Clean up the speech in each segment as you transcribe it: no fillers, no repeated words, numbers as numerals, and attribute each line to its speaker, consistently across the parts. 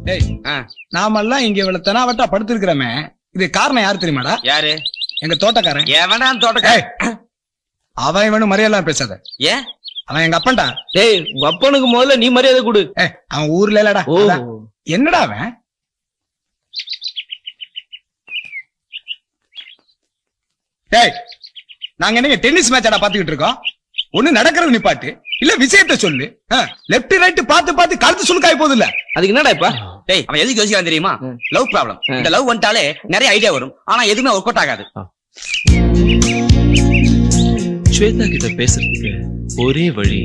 Speaker 1: டேய் நாமெல்லாம் இங்க இவ்வளவு தெனாவட்டா படுத்திருக்கிறோமே, இது காரணம் யாரு தெரியுமாடா?
Speaker 2: யாரு?
Speaker 1: எங்க தோட்டக்காரன்.
Speaker 2: எவனா தோட்டக்காரன்?
Speaker 1: அவன் இவனு மரியாதை பேசாத.
Speaker 2: ஏன்?
Speaker 1: அவன் எங்க அப்பன்டா.
Speaker 2: டேய் உங்க அப்பனுக்கு முதல்ல நீ மரியாதை கொடு.
Speaker 1: அவன் ஊர்ல இல்லடா. என்னடா அவன்? டேய் நாங்க என்னங்க டென்னிஸ் மேட்சாடா பாத்துக்கிட்டு இருக்கோம்? ஒண்ணு நடக்கிறது நிப்பாட்டு, இல்ல விஷயத்த சொல்லு. லெப்ட் ரைட் பார்த்து பார்த்து கழுத்து சுளுக்காய் போகுது இல்ல?
Speaker 2: அதுக்கு என்னடா இப்ப? டேய் அவன் எதுக்கு யோசிக்கிறான் தெரியுமா? Love problem. இந்த லவ் வந்துட்டாலே நிறைய ஐடியா வரும், ஆனா எதுவுமே ஒர்க் அவுட் ஆகாது.
Speaker 3: ஸ்வேதா கிட்ட பேசுறதுக்கு ஒரே வழி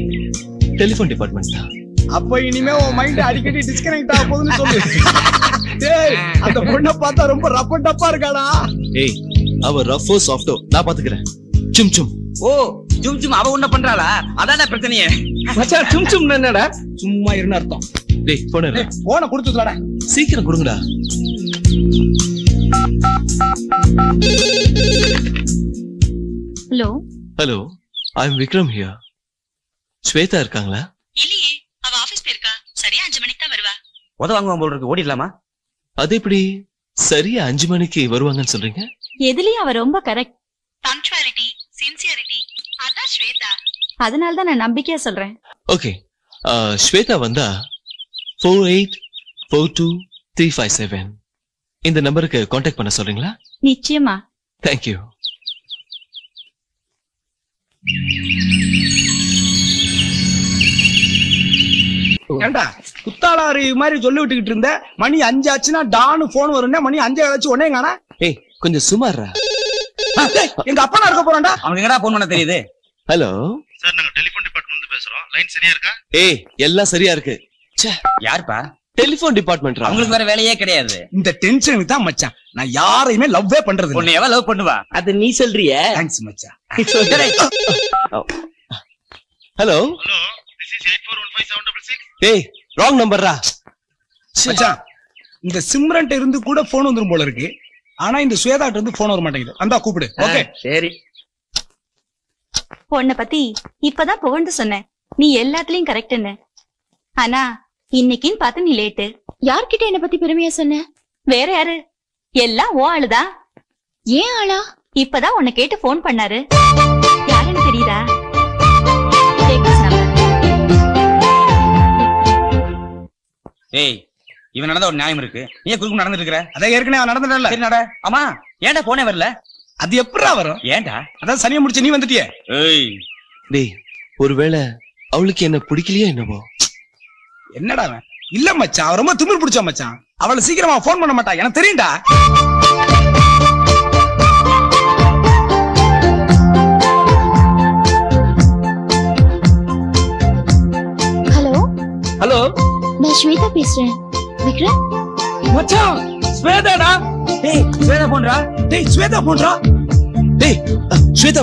Speaker 3: டெலிபோன் டிபார்ட்மெண்ட் தான்.
Speaker 1: அப்ப இனிமே உன் மைண்ட் அடிக்கடி டிஸ்கனெக்ட் ஆக போகுதுன்னு சொல்லு. டேய் அந்த பொண்ணை பார்த்தா ரொம்ப ரப்ப டப்பா இருக்காடா.
Speaker 3: ஏய் அவ ரஃபோ சாஃப்டோ நான் பாத்துக்கிறேன். சும் சும்.
Speaker 2: ஓ சும் சும் அவ உன்ன பண்றாளா? அதானே பிரச்சனையே. மச்சான் சும் சும் என்னடா?
Speaker 1: சும்மா இருன்னு அர்த்தம்.
Speaker 3: டேய் போன
Speaker 1: போன கொடுத்துடலாடா.
Speaker 3: சீக்கிரம் கொடுங்கடா.
Speaker 4: Hello
Speaker 3: hello I am Vikram here. Shweta இருக்காங்களா?
Speaker 4: இல்லையே, அவ ஆபீஸ் போயிருக்கா. சரியா 5 மணிக்கு தான் வருவா.
Speaker 2: உதவாங்குவான் போல இருக்கு, ஓடிடலாமா?
Speaker 3: அது எப்படி சரியா 5 மணிக்கு வருவாங்கன்னு சொல்றீங்க?
Speaker 4: எதுலயும் அவ ரொம்ப கரெக்ட். பங்க்சுவாலிட்டி, சின்சியரிட்டி, அதான் ஸ்வேதா. அதனால தான் நான் நம்பிக்கையா சொல்றேன்.
Speaker 3: ஓகே ஸ்வேதா வந்தா 48422357 இந்த நம்பருக்கு கான்டாக்ட் பண்ண சொல்றீங்களா?
Speaker 4: நிச்சயமா.
Speaker 3: தேங்க்யூ.
Speaker 1: ஏண்டா குத்தாளாரி மாதிரி சொல்லி விட்டுக்கிட்டு இருந்த, மணி 5 ஆச்சுன்னா டானு போன் வரும்னா மணி 5 ஆச்சு உடனே காணா.
Speaker 3: ஏய் கொஞ்சம் சுமாரா.
Speaker 1: எங்க அப்பனா இருக்க போறான்டா.
Speaker 2: அவனுக்கு என்னடா போன் பண்ண தெரியுது?
Speaker 3: ஹலோ
Speaker 5: சார், நாங்க டெலிபோன் டிபார்ட்மென்ட்ல பேசுறோம். லைன் சரியா இருக்கா?
Speaker 3: ஏய் எல்லாம் சரியா இருக்கு.
Speaker 2: யாருப்பா?
Speaker 3: Telephone department.
Speaker 2: அவங்களுக்கு வேற வேலையே கிடையாது.
Speaker 1: இந்த டென்ஷனுக்கு தான் மச்சான் நான் யாரையுமே லவ்வே பண்றது.
Speaker 2: உன்னை எவ லவ் பண்ணுவா? அது நீ சொல்றியே.
Speaker 1: தேங்க்ஸ் மச்சான்.
Speaker 3: Hello
Speaker 5: hello, this is 841576.
Speaker 3: ஏய் ராங் நம்பர்ரா.
Speaker 1: மச்சான் இந்த சிம்ரன்ட்ட இருந்து கூட போன் வந்துரும் போல இருக்கு, ஆனா இந்த ஸ்வேதாட்ட இருந்து போன் வர மாட்டேங்குது. அந்தா கூப்பிடு. ஓகே
Speaker 2: சரி.
Speaker 4: உன்னை பத்தி இப்பதான் புகழ்ந்து சொன்னேன், நீ எல்லாத்துலயும் கரெக்ட்னு. ஆனா இன்னைக்குன்னு பார்த்து நீ லேட்டு. யார்கிட்ட என்ன பத்தி பெருமையா சொன்ன? வேற யாரு? எல்லாம் ஓ ஆளுதான். ஏன் ஆளா? இப்பதான் உன்னை கேட்டு போன் பண்ணாரு. யாருன்னு தெரியுதா?
Speaker 2: ஏய் இவன் நடந்த ஒரு நியாயம் இருக்கு, நீ குறுக்கு நடந்துட்டு இருக்கிற.
Speaker 1: அதான் ஏற்கனவே நடந்துட்டல.
Speaker 2: சரி நட. ஆமா ஏன்டா போனே வரல?
Speaker 1: அது எப்படா வரும்?
Speaker 2: ஏன்டா?
Speaker 1: அதான் சனியை முடிச்சு நீ வந்துட்டியே.
Speaker 2: ஏய்
Speaker 3: டேய் ஒருவேளை அவளுக்கு என்ன பிடிக்கலையோ என்னவோ.
Speaker 1: என்னடா அவன்? இல்ல மச்சான் அவன் ரொம்ப திமிர் பிடிச்சா மச்சான். அவளை சீக்கிரமா போன் பண்ண மாட்டா, எனக்கு தெரியும்டா.
Speaker 4: ஹலோ
Speaker 2: ஹலோ
Speaker 4: நான் ஸ்வேதா பேசுறேன். விக்ரம்
Speaker 1: மச்சான் ஸ்வேதாடா.
Speaker 2: டேய் ஸ்வேதா போன்டா.
Speaker 1: டேய் ஸ்வேதா போன்டா.
Speaker 3: டேய் ஸ்வேதா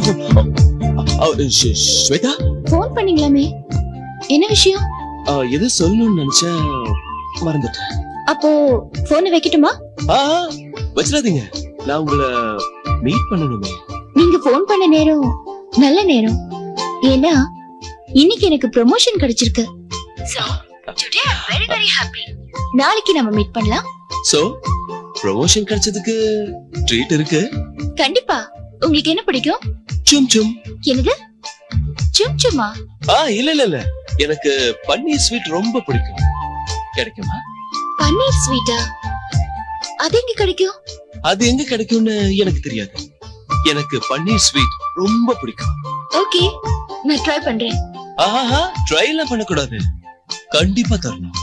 Speaker 3: ஸ்வேதா
Speaker 4: போன் பண்ணீங்களாமே, என்ன விஷயம்?
Speaker 3: எது சொல்லணும்னு நினைச்சேன், மறந்துட்டேன்.
Speaker 4: அப்போ போனை வைக்கட்டுமா?
Speaker 3: வச்சிடாதீங்க, நான் உங்களை மீட் பண்ணணுமே.
Speaker 4: நீங்க போன் பண்ண நேரம் நல்ல நேரம். ஏன்னா இன்னைக்கு எனக்கு ப்ரமோஷன் கிடைச்சிருக்கு. So today I'm very very happy. நாளைக்கு நம்ம மீட் பண்ணலாம்.
Speaker 3: சோ ப்ரமோஷன் கிடைச்சதுக்கு ட்ரீட் இருக்கு.
Speaker 4: கண்டிப்பா. உங்களுக்கு என்ன பிடிக்கும்?
Speaker 3: சும் சும்.
Speaker 4: என்னது சும் சும்மா?
Speaker 3: இல்ல இல்ல இல்ல, எனக்கு பன்னீர் ஸ்வீட் ரொம்ப பிடிக்கும். கிடைக்குமா?
Speaker 4: பன்னீர் ஸ்வீட்டா? அது எங்க கிடைக்கும்?
Speaker 3: அது எங்க கிடைக்கும்னு எனக்கு தெரியாது. எனக்கு பன்னீர் ஸ்வீட் ரொம்ப பிடிக்கும்.
Speaker 4: ஓகே நான் ட்ரை பண்றேன்.
Speaker 3: ட்ரை எல்லாம் பண்ணக்கூடாது, கண்டிப்பா தரணும்.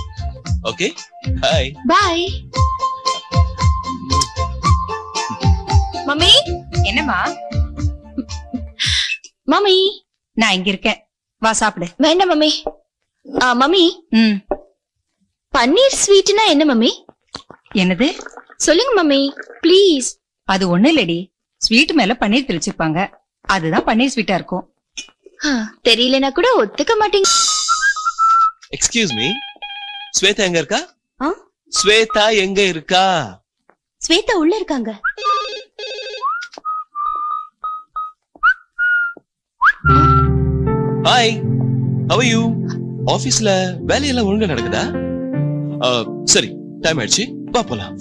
Speaker 3: Okay hi
Speaker 4: by.
Speaker 6: மம்மி. என்னம்மா?
Speaker 4: மம்மி
Speaker 6: நான் இங்க இருக்கேன், வா சாப்பிடு.
Speaker 4: வேண்டாம் மம்மி. மம்மி பன்னீர் ஸ்வீட்னா என்ன மம்மி?
Speaker 6: என்னது?
Speaker 4: சொல்லுங்க மம்மி ப்ளீஸ்.
Speaker 6: அது ஒண்ணு இல்லடி, ஸ்வீட் மேல பன்னீர் தெளிச்சுப்பாங்க, அதுதான் பன்னீர் ஸ்வீட்டா இருக்கும்.
Speaker 4: தெரியலனா கூட ஒத்துக்க மாட்டீங்க.
Speaker 3: எக்ஸ்கியூஸ் மீ, ஸ்வேதா எங்க இருக்கா? ஸ்வேதா எங்க இருக்கா?
Speaker 4: ஸ்வேதா உள்ள இருக்காங்க.
Speaker 3: Hi, how are you? ஆபீஸ்ல வேலையெல்லாம் ஒழுங்கா நடக்குதா? சரி, டைம் ஆயிடுச்சு, வா போலாம்.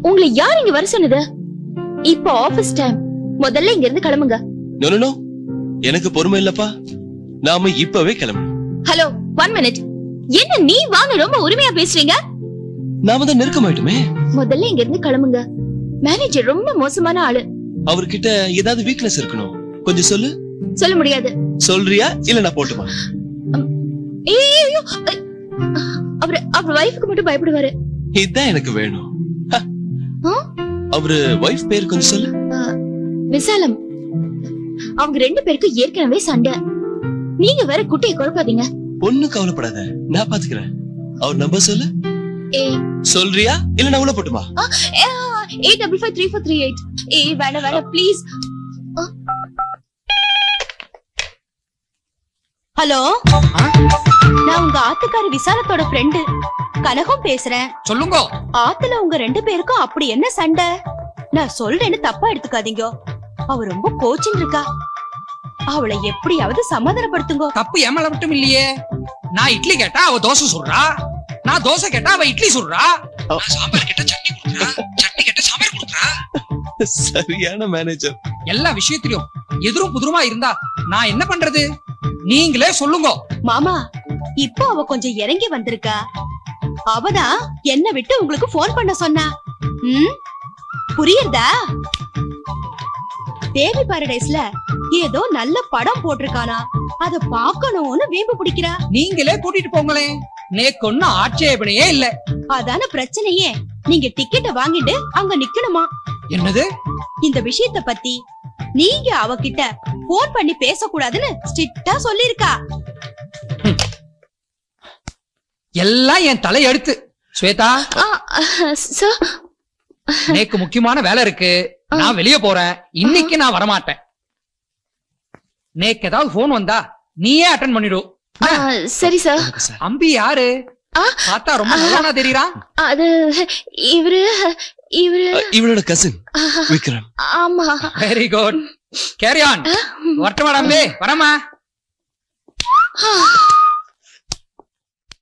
Speaker 7: உங்களை யார் இங்க வர சொன்னது? இப்போ ஆபீஸ் டைம். முதல்ல இங்க இருந்து கிளம்புங்க.
Speaker 3: நோ நோ நோ, எனக்கு பொறுமை இல்லப்பா. நாம இப்பவே கிளம்பணும்.
Speaker 7: Hello, 1 minute. என்ன நீ வாங்க ரொம்ப உரிமையா பேசுறீங்க?
Speaker 3: நாம தான் நெருக்கமாயிட்டுமே.
Speaker 7: முதல்ல இங்க இருந்து கிளம்புங்க. மேனேஜர் ரொம்ப மோசமான ஆளு.
Speaker 3: அவர்கிட்ட ஏதாவது வீக்னஸ் இருக்கணும், கொஞ்சம் சொல்லு.
Speaker 7: சொல்ல முடியாது.
Speaker 3: சொல்றியா இல்ல நான் போட்டுமா?
Speaker 7: ஐயோ, அவர் வைஃப்க்கு மட்டும் பயப்படுவாரு.
Speaker 3: இதான் எனக்கு வேணும். அவரு வைஃப் பேர் கொஞ்சம் சொல்லு.
Speaker 7: விசாலம். அவங்க 2 பேருக்கு ஏற்கனவே சண்டை. நீங்க வேற குட்டையை குழப்பாதீங்க.
Speaker 3: ஒண்ணும் கவலைப்படாத, நான் பாத்துக்கிறேன். அவர் நம்பர் சொல்லு. சொல்றியா இல்ல நான் உள்ள போட்டுமா?
Speaker 7: 855338. வேணாம் ப்ளீஸ்.
Speaker 4: ஹலோ, நான் உங்க ஆத்துக்காரி விசாலத்தோட ஃப்ரெண்டு கனகம் பேசுறேன்.
Speaker 2: சொல்லுங்க.
Speaker 4: ஆத்துல உங்க 2 பேருக்கும் அப்படி என்ன சண்டை? நான் சொல்றேன்னு தப்பா எடுத்துக்காதீங்க. அவ ரொம்ப கோச்சிங் இருக்கா. அவளை எப்படியாவது சமாதானப்படுத்துங்க.
Speaker 2: தப்பு ஏமல மட்டும் இல்லையே. நான் இட்லி கேட்டா அவ தோசை சுடுறா, நான் தோசை கேட்டா அவ இட்லி சுடுறா, நான் சாம்பார் கேட்டா சட்னி குடுக்குறா, சட்னி கேட்டா சாம்பார் குடுக்குறா.
Speaker 3: சரியான மேனேஜர்.
Speaker 2: எல்லா விஷயத்திலும் எதிரும் புதிருமா இருந்தா நான் என்ன பண்றது? நீங்களே சொல்லுங்க.
Speaker 4: மாமா, இப்போ அவ கொஞ்சம் இறங்கி வந்திருக்கா. அவதான் என்ன விட்டு உங்களுக்கு போன் பண்ண சொன்னா. புரியுதா? தேவி பாரடைஸ்ல ஏதோ நல்ல படம் போட்டிருக்கானா, அத பாக்கணும்னு வீம்பு பிடிக்கிறா.
Speaker 2: நீங்களே கூட்டிட்டு போங்களே, நேக்கு ஒன்னும் ஆட்சேபனையே இல்ல.
Speaker 4: அதான பிரச்சனையே. நீங்க டிக்கெட்ட வாங்கிட்டு அங்க நிக்கணுமா?
Speaker 2: என்னது?
Speaker 4: இந்த விஷயத்த பத்தி நீங்க அவகிட்ட போன் பண்ணி பேசக்கூடாதுன்னு ஸ்ட்ரிக்ட்டா சொல்லிருக்கா.
Speaker 2: எல்லாம் என் தலை எடுத்து. ஸ்வேதா, நேக்கு முக்கியமான வேலை இருக்கு, நான் வெளியே போறேன். இன்னைக்கு நான் வரமாட்டேன். நேக்கு ஏதாவது போன் வந்தா நீயே அட்டெண்ட் பண்ணிடு.
Speaker 7: சரி சார்.
Speaker 2: அம்பி யாரு? பார்த்தா ரொம்ப நல்லவனா தெரியறான்.
Speaker 7: அது
Speaker 3: இவளோட கசின் விக்ரம்.
Speaker 7: ஆமா.
Speaker 2: Very good. Carry on. வரட்டுமா அம்பி? வரமா.